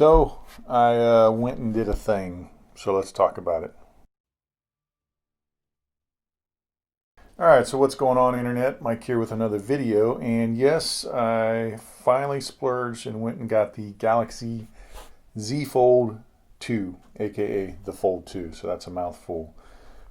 So I went and did a thing. So let's talk about it. All right, so what's going on, Internet? Mike here with another video. And yes, I finally splurged and went and got the Galaxy Z Fold 2, aka the Fold 2. So that's a mouthful.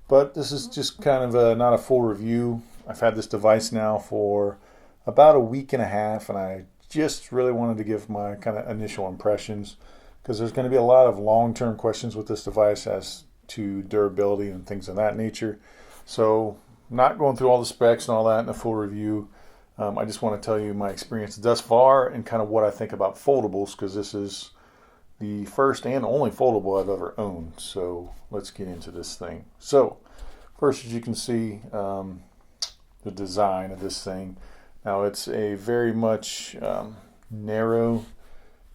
But this is just kind of not a full review. I've had this device now for about a week and a half, and I just really wanted to give my kind of initial impressions because there's going to be a lot of long-term questions with this device as to durability and things of that nature. So not going through all the specs and all that in a full review. I just want to tell you my experience thus far and kind of what I think about foldables, because this is the first and only foldable I've ever owned. So let's get into this thing. So first, as you can see, the design of this thing. Now it's a very much narrow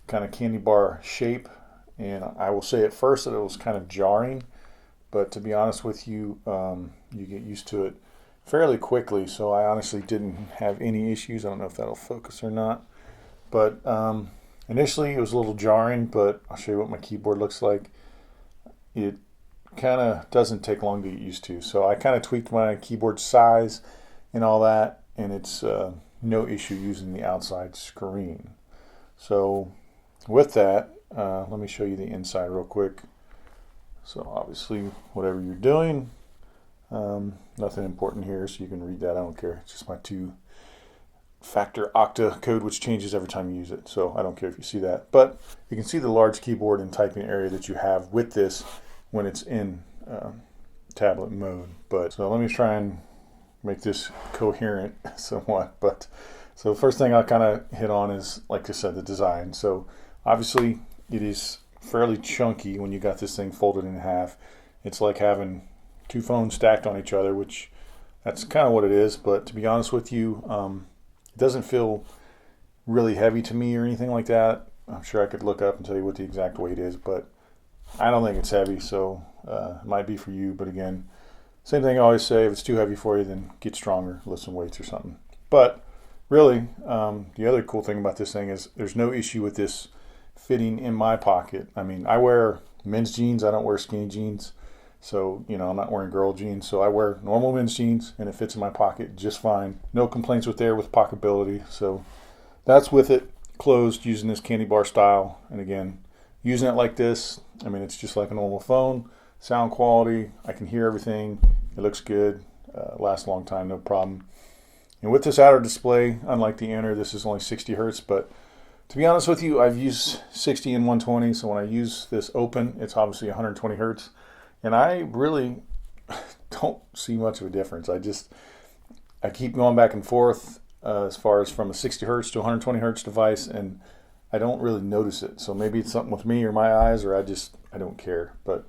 kind of candy bar shape, and I will say at first that it was kind of jarring, but to be honest with you, you get used to it fairly quickly. So I honestly didn't have any issues. I don't know if that'll focus or not, but initially it was a little jarring, but I'll show you what my keyboard looks like. It kind of doesn't take long to get used to. So I kind of tweaked my keyboard size and all that, and it's no issue using the outside screen. So with that, let me show you the inside real quick. So obviously, whatever you're doing, nothing important here, so you can read that. I don't care. It's just my two-factor octa code, which changes every time you use it. So I don't care if you see that. But you can see the large keyboard and typing area that you have with this when it's in tablet mode. But so let me try and make this coherent somewhat. But so the first thing I'll kind of hit on is, like I said, the design. So obviously it is fairly chunky when you got this thing folded in half. It's like having two phones stacked on each other, which that's kind of what it is. But to be honest with you, it doesn't feel really heavy to me or anything like that. I'm sure I could look up and tell you what the exact weight is, but I don't think it's heavy. So it might be for you, but again, same thing I always say, if it's too heavy for you, then get stronger, lift some weights or something. But really, the other cool thing about this thing is there's no issue with this fitting in my pocket. I mean, I wear men's jeans. I don't wear skinny jeans. So, you know, I'm not wearing girl jeans. So I wear normal men's jeans, and it fits in my pocket just fine. No complaints with pocketability. So that's with it closed using this candy bar style. And again, using it like this, I mean, it's just like a normal phone. Sound quality, I can hear everything. It looks good. Lasts a long time, no problem. And with this outer display, unlike the inner, this is only 60 hertz. But to be honest with you, I've used 60 and 120. So when I use this open, it's obviously 120 hertz. And I really don't see much of a difference. I keep going back and forth as far as from a 60 hertz to 120 hertz device, and I don't really notice it. So maybe it's something with me or my eyes, or I don't care. But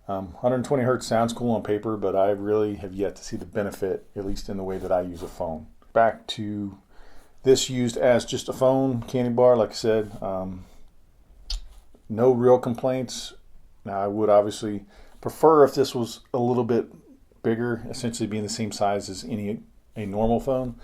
120 hertz sounds cool on paper, but I really have yet to see the benefit, at least in the way that I use a phone. Back to this used as just a phone candy bar, like I said, no real complaints. Now I would obviously prefer if this was a little bit bigger, essentially being the same size as a normal phone.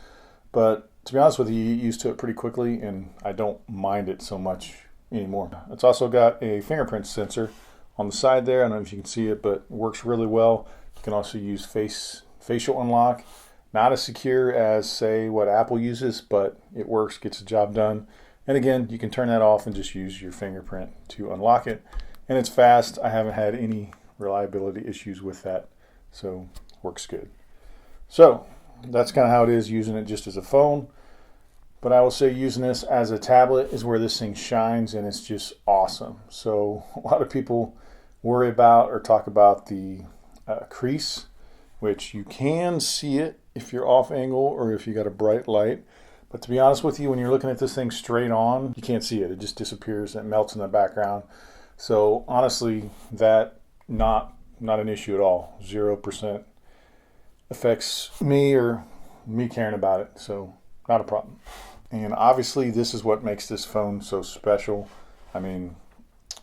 But to be honest with you, you get used to it pretty quickly, and I don't mind it so much anymore. It's also got a fingerprint sensor on the side there. I don't know if you can see it, but it works really well. You can also use facial unlock. Not as secure as, say, what Apple uses, but it works, gets the job done. And again, you can turn that off and just use your fingerprint to unlock it. And it's fast. I haven't had any reliability issues with that, so works good. So that's kind of how it is using it just as a phone. But I will say using this as a tablet is where this thing shines, and it's just awesome. So a lot of people worry about or talk about the crease, which you can see it if you're off angle or if you got a bright light. But to be honest with you, when you're looking at this thing straight on, you can't see it. It just disappears. It melts in the background. So honestly, that not an issue at all. 0% affects me or me caring about it. So not a problem. And obviously this is what makes this phone so special. I mean,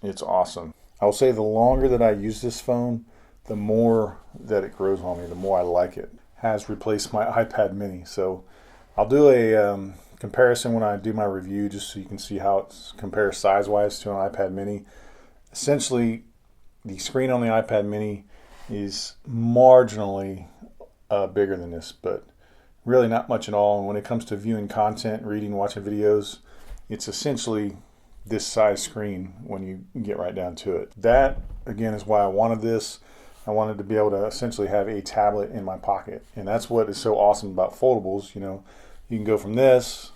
it's awesome. I will say the longer that I use this phone, the more that it grows on me, the more I like it. Has replaced my iPad mini. So I'll do a comparison when I do my review, just so you can see how it compares size-wise to an iPad mini. Essentially, the screen on the iPad mini is marginally bigger than this, but really not much at all. And when it comes to viewing content, reading, watching videos, it's essentially this size screen when you get right down to it. That, again, is why I wanted this. I wanted to be able to essentially have a tablet in my pocket. And that's what is so awesome about foldables. You know, you can go from this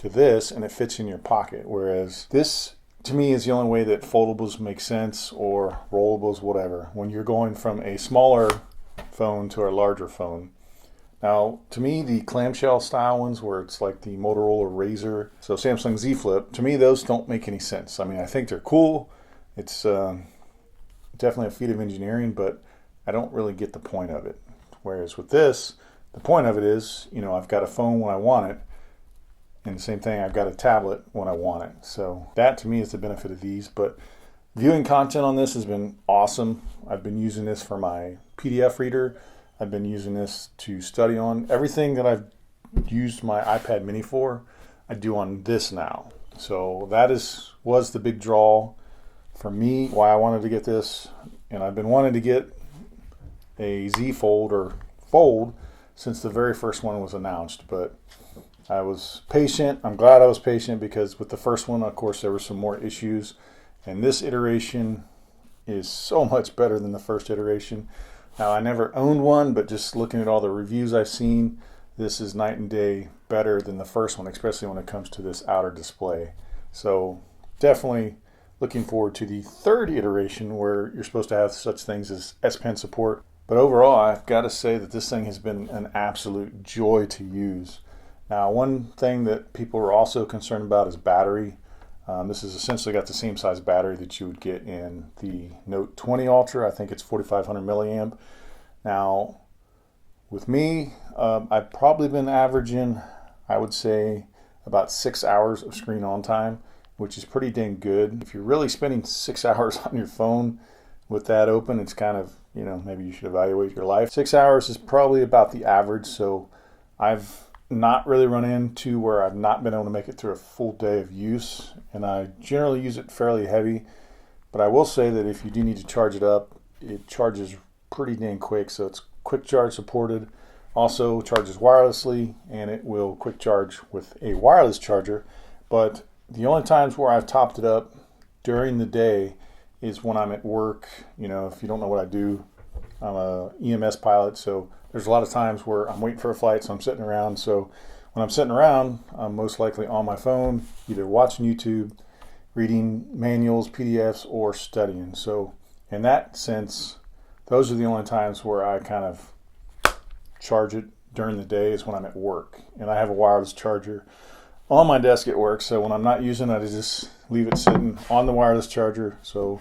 to this and it fits in your pocket. Whereas this, to me, is the only way that foldables make sense, or rollables, whatever, when you're going from a smaller phone to a larger phone. Now, to me, the clamshell style ones where it's like the Motorola Razr, so Samsung Z Flip, to me, those don't make any sense. I mean, I think they're cool. It's definitely a feat of engineering, but I don't really get the point of it. Whereas with this, the point of it is, you know, I've got a phone when I want it, and the same thing, I've got a tablet when I want it. So that, to me, is the benefit of these. But viewing content on this has been awesome. I've been using this for my PDF reader. I've been using this to study on. Everything that I've used my iPad mini for, I do on this now. So that was the big draw for me, why I wanted to get this. And I've been wanting to get a Z Fold or Fold since the very first one was announced. But I was patient. I'm glad I was patient, because with the first one, of course, there were some more issues. And this iteration is so much better than the first iteration. Now, I never owned one, but just looking at all the reviews I've seen, this is night and day better than the first one, especially when it comes to this outer display. So definitely looking forward to the third iteration, where you're supposed to have such things as S Pen support. But overall, I've got to say that this thing has been an absolute joy to use. Now, one thing that people are also concerned about is battery. This has essentially got the same size battery that you would get in the Note 20 Ultra. I think it's 4,500 milliamp. Now, with me, I've probably been averaging, I would say, about 6 hours of screen on time, which is pretty dang good. If you're really spending 6 hours on your phone with that open, it's kind of, you know, maybe you should evaluate your life. 6 hours is probably about the average, so I've not really run into where I've not been able to make it through a full day of use, and I generally use it fairly heavy. But I will say that if you do need to charge it up, it charges pretty dang quick. So it's quick charge supported, also charges wirelessly, and it will quick charge with a wireless charger. But the only times where I've topped it up during the day is when I'm at work. You know, if you don't know what I do, I'm a EMS pilot, so there's a lot of times where I'm waiting for a flight, so I'm sitting around. So when I'm sitting around, I'm most likely on my phone, either watching YouTube, reading manuals, PDFs, or studying. So in that sense, those are the only times where I kind of charge it during the day, is when I'm at work. And I have a wireless charger on my desk at work, so when I'm not using it, I just leave it sitting on the wireless charger. So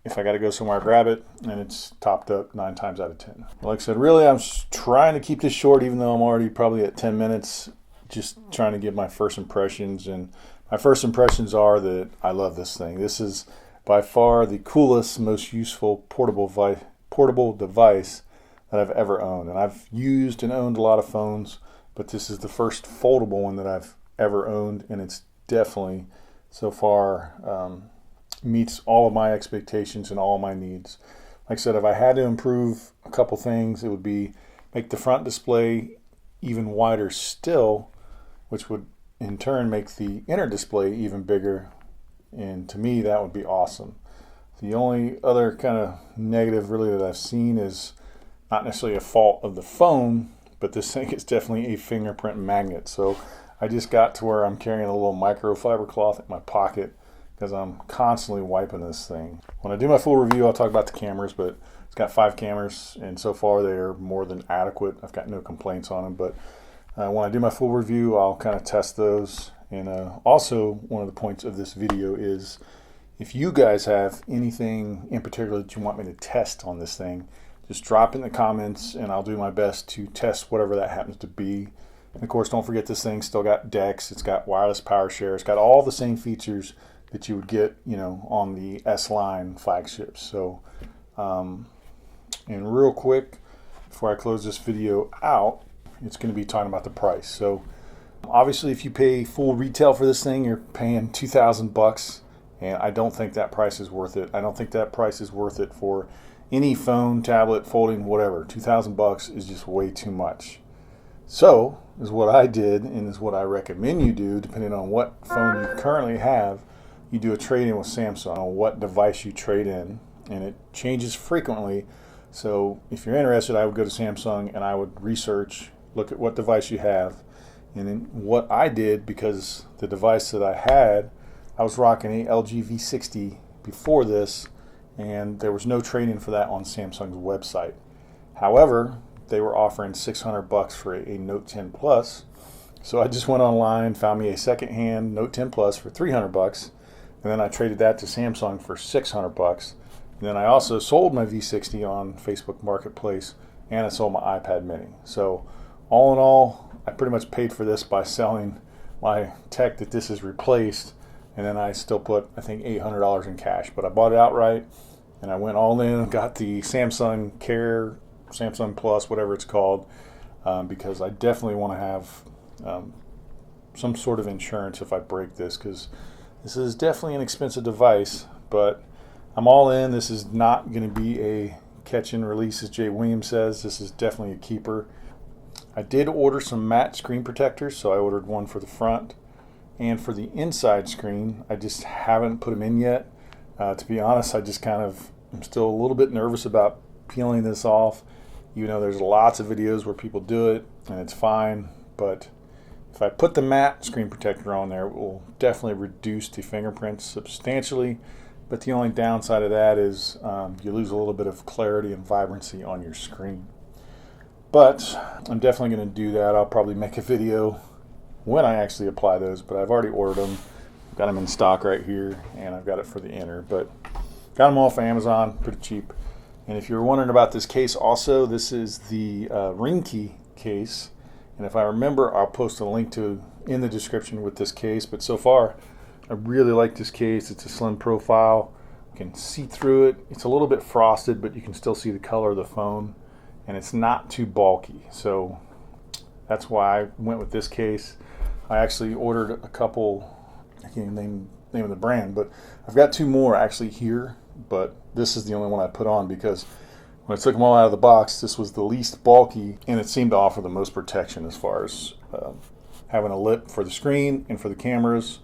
if I got to go somewhere, I grab it, and it's topped up 9 times out of 10. Like I said, really, I'm trying to keep this short, even though I'm already probably at 10 minutes, just trying to give my first impressions. And my first impressions are that I love this thing. This is by far the coolest, most useful portable device that I've ever owned. And I've used and owned a lot of phones, but this is the first foldable one that I've ever owned, and it's definitely, so far, meets all of my expectations and all my needs. Like I said, if I had to improve a couple things, it would be make the front display even wider still, which would in turn make the inner display even bigger. And to me, that would be awesome. The only other kind of negative really that I've seen is not necessarily a fault of the phone, but this thing is definitely a fingerprint magnet. So I just got to where I'm carrying a little microfiber cloth in my pocket, because I'm constantly wiping this thing. When I do my full review, I'll talk about the cameras, but it's got 5 cameras, and so far they are more than adequate. I've got no complaints on them, but when I do my full review, I'll kind of test those. And also, one of the points of this video is, if you guys have anything in particular that you want me to test on this thing, just drop in the comments, and I'll do my best to test whatever that happens to be. And of course, don't forget, this thing's still got DeX, it's got wireless power share, it's got all the same features that you would get, you know, on the S-Line flagships. So, and real quick, before I close this video out, it's going to be talking about the price. So, Obviously, if you pay full retail for this thing, you're paying 2,000 bucks, and I don't think that price is worth it. I don't think that price is worth it for any phone, tablet, folding, whatever. 2,000 bucks is just way too much. So, is what I did, and is what I recommend you do, depending on what phone you currently have. You do a trade-in with Samsung on what device you trade in, and it changes frequently. So if you're interested, I would go to Samsung and I would research, look at what device you have. And then what I did, because the device that I had, I was rocking a LG V60 before this, and there was no trade-in for that on Samsung's website. However, they were offering 600 bucks for a Note 10 Plus. So I just went online, found me a second-hand Note 10 Plus for 300 bucks, and then I traded that to Samsung for 600 bucks. And then I also sold my V60 on Facebook Marketplace, and I sold my iPad mini. So all in all, I pretty much paid for this by selling my tech that this is replaced, and then I still put, I think, $800 in cash. But I bought it outright, and I went all in, got the Samsung Care, Samsung Plus, whatever it's called, because I definitely want to have some sort of insurance if I break this, because this is definitely an expensive device, but I'm all in. This is not going to be a catch and release, as Jay Williams says. This is definitely a keeper. I did order some matte screen protectors, so I ordered one for the front and for the inside screen. I just haven't put them in yet. To be honest, I'm still a little bit nervous about peeling this off. You know, there's lots of videos where people do it, and it's fine, but if I put the matte screen protector on there, it will definitely reduce the fingerprints substantially. But the only downside of that is you lose a little bit of clarity and vibrancy on your screen. But I'm definitely going to do that. I'll probably make a video when I actually apply those, but I've already ordered them. Got them in stock right here, and I've got it for the inner. But got them off Amazon, pretty cheap. And if you're wondering about this case also, this is the ring key case. And if I remember, I'll post a link to in the description with this case. But so far, I really like this case. It's a slim profile. You can see through it. It's a little bit frosted, but you can still see the color of the phone. And it's not too bulky. So that's why I went with this case. I actually ordered a couple, I can't even name of the brand, but I've got two more actually here. But this is the only one I put on because when I took them all out of the box, this was the least bulky, and it seemed to offer the most protection as far as having a lip for the screen and for the cameras,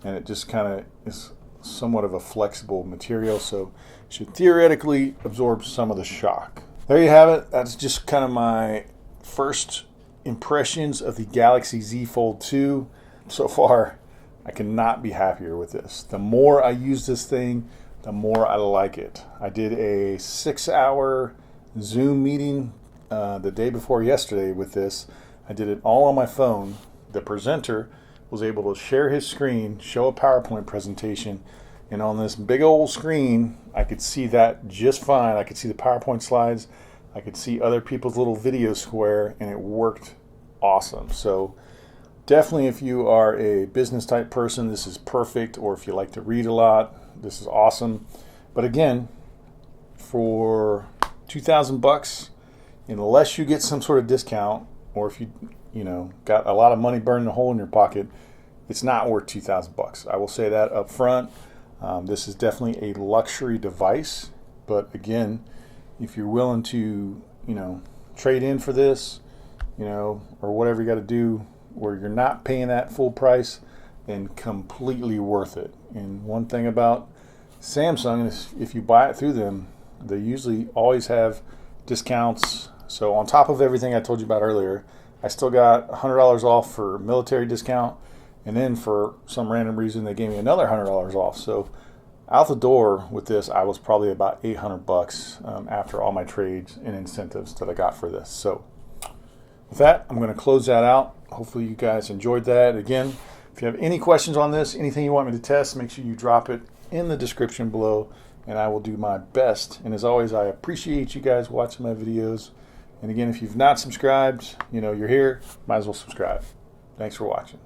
and it just kind of is somewhat of a flexible material, so it should theoretically absorb some of the shock. There you have it. That's just kind of my first impressions of the Galaxy Z Fold 2. So far, I cannot be happier with this. The more I use this thing, the more I like it. I did a 6-hour Zoom meeting the day before yesterday with this. I did it all on my phone. The presenter was able to share his screen, show a PowerPoint presentation, and on this big old screen, I could see that just fine. I could see the PowerPoint slides. I could see other people's little video square, and it worked awesome. So definitely if you are a business type person, this is perfect, or if you like to read a lot, this is awesome. But again, for 2,000 bucks, unless you get some sort of discount, or if you got a lot of money burning a hole in your pocket, it's not worth 2,000 bucks. I will say that up front. This is definitely a luxury device, but again, if you're willing to, trade in for this, or whatever you got to do, where you're not paying that full price, then completely worth it. And one thing about Samsung is if you buy it through them, they usually always have discounts. So on top of everything I told you about earlier, I still got $100 off for military discount, and then for some random reason they gave me another $100 off. So out the door with this, I was probably about 800 bucks after all my trades and incentives that I got for this. So with that, I'm going to close that out. Hopefully you guys enjoyed that. Again, if you have any questions on this, anything you want me to test, make sure you drop it in the description below, and I will do my best. And as always, I appreciate you guys watching my videos. And again, if you've not subscribed, you're here, might as well subscribe. Thanks for watching.